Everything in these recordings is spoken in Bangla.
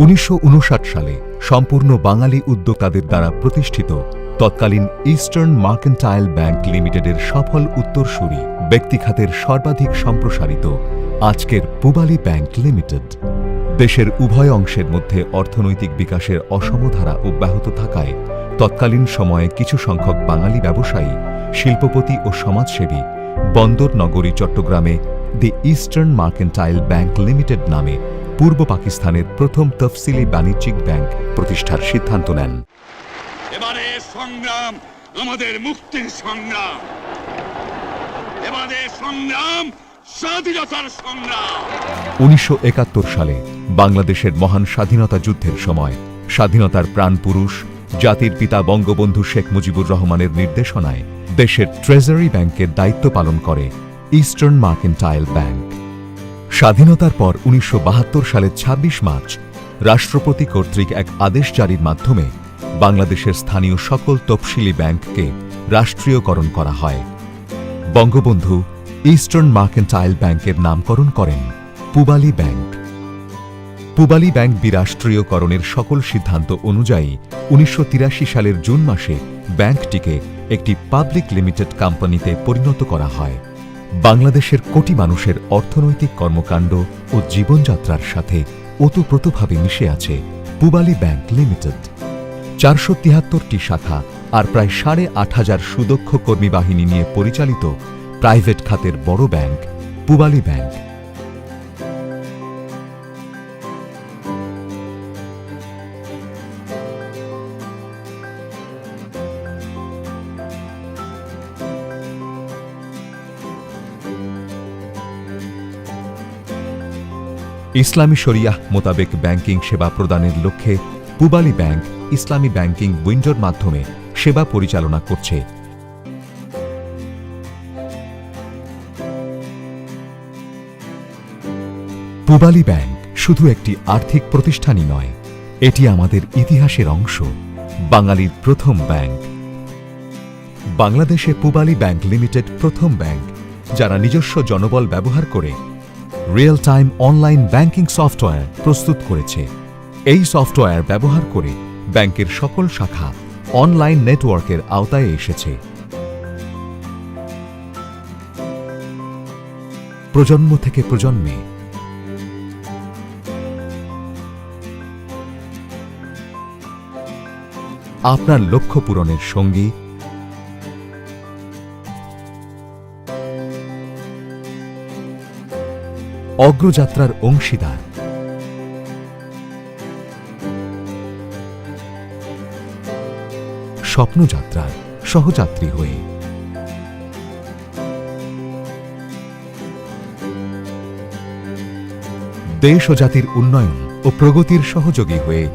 1959 সালে সম্পূর্ণ বাঙালি উদ্যোক্তাদের দ্বারা প্রতিষ্ঠিত তৎকালীন ইস্টার্ন মার্কেন্টাইল ব্যাংক লিমিটেডের সফল উত্তরসূরি ব্যক্তিখাতের সর্বাধিক সম্প্রসারিত আজকের পূবালী ব্যাংক লিমিটেড। দেশের উভয় অংশের মধ্যে অর্থনৈতিক বিকাশের অসমধারা অব্যাহত থাকায় তৎকালীন সময়ে কিছু সংখ্যক বাঙালি ব্যবসায়ী, শিল্পপতি ও সমাজসেবী বন্দর নগরী চট্টগ্রামে দি ইস্টার্ন মার্কেন্টাইল ব্যাংক লিমিটেড নামে পূর্ব পাকিস্তানের প্রথম তফসিলি বাণিজ্যিক ব্যাংক প্রতিষ্ঠার সিদ্ধান্ত নেন। এবারে সংগ্রাম আমাদের মুক্তির সংগ্রাম, এবারে সংগ্রাম স্বাধীনতার সংগ্রাম। 1971 সালে বাংলাদেশের মহান স্বাধীনতা যুদ্ধের সময় স্বাধীনতার প্রাণপুরুষ জাতির পিতা বঙ্গবন্ধু শেখ মুজিবুর রহমানের নির্দেশনায় দেশের ট্রেজারি ব্যাংকের দায়িত্ব পালন করে ইস্টার্ন মার্কেন্টাইল ব্যাংক। স্বাধীনতার পর 1972 সালের 26 মার্চ রাষ্ট্রপতি কর্তৃক এক আদেশ জারির মাধ্যমে বাংলাদেশের স্থানীয় সকল তফসিলি ব্যাংককে রাষ্ট্রীয়করণ করা হয়। বঙ্গবন্ধু ইস্টার্ন মার্কেন্টাইল ব্যাংকের নামকরণ করেন পূবালী ব্যাংক। পূবালী ব্যাংক বিরাষ্ট্রীয়করণের সকল সিদ্ধান্ত অনুযায়ী 1983 সালের জুন মাসে ব্যাংকটিকে একটি পাবলিক লিমিটেড কোম্পানিতে পরিণত করা হয়। বাংলাদেশের কোটি মানুষের অর্থনৈতিক কর্মকাণ্ড ও জীবনযাত্রার সাথে ওতপ্রোতভাবে মিশে আছে পূবালী ব্যাংক লিমিটেড। 473টি শাখা আর প্রায় 8,500 সুদক্ষ কর্মী বাহিনী নিয়ে পরিচালিত প্রাইভেট খাতের বড় ব্যাংক পূবালী ব্যাংক। ইসলামী শরিয়াহ মোতাবেক ব্যাংকিং সেবা প্রদানের লক্ষ্যে পূবালী ব্যাংক ইসলামী ব্যাংকিং উইন্ডোর মাধ্যমে সেবা পরিচালনা করছে। পূবালী ব্যাংক শুধু একটি আর্থিক প্রতিষ্ঠানই নয়, এটি আমাদের ইতিহাসের অংশ, বাঙালির প্রথম ব্যাংক। বাংলাদেশে পূবালী ব্যাংক লিমিটেড প্রথম ব্যাংক যারা নিজস্ব জনবল ব্যবহার করে real time online banking software প্রস্তুত করেছে। এই সফটওয়্যার ব্যবহার করে ব্যাংকের সকল শাখা অনলাইন নেটওয়ার্কের আওতায় এসেছে। প্রজন্ম থেকে প্রজন্মে আপনার লক্ষ্য পূরণের সঙ্গী, অগ্রযাত্রার অংশীদার, স্বপ্নযাত্রার সহযাত্রী হয়ে, দেশ ও জাতির উন্নয়ন ও প্রগতির সহযোগী হয়ে,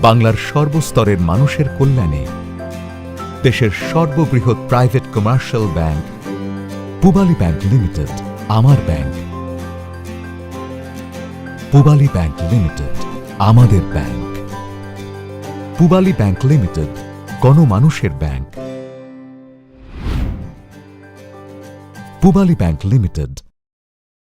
বাংলার সর্বস্তরের মানুষের কল্যাণে দেশের সর্ববৃহৎ private commercial bank Pubali bank limited আমার ব্যাংক। পূবালী ব্যাংক লিমিটেড আমাদের ব্যাংক। পূবালী ব্যাংক লিমিটেড গণমানুষের ব্যাংক। Pubali bank limited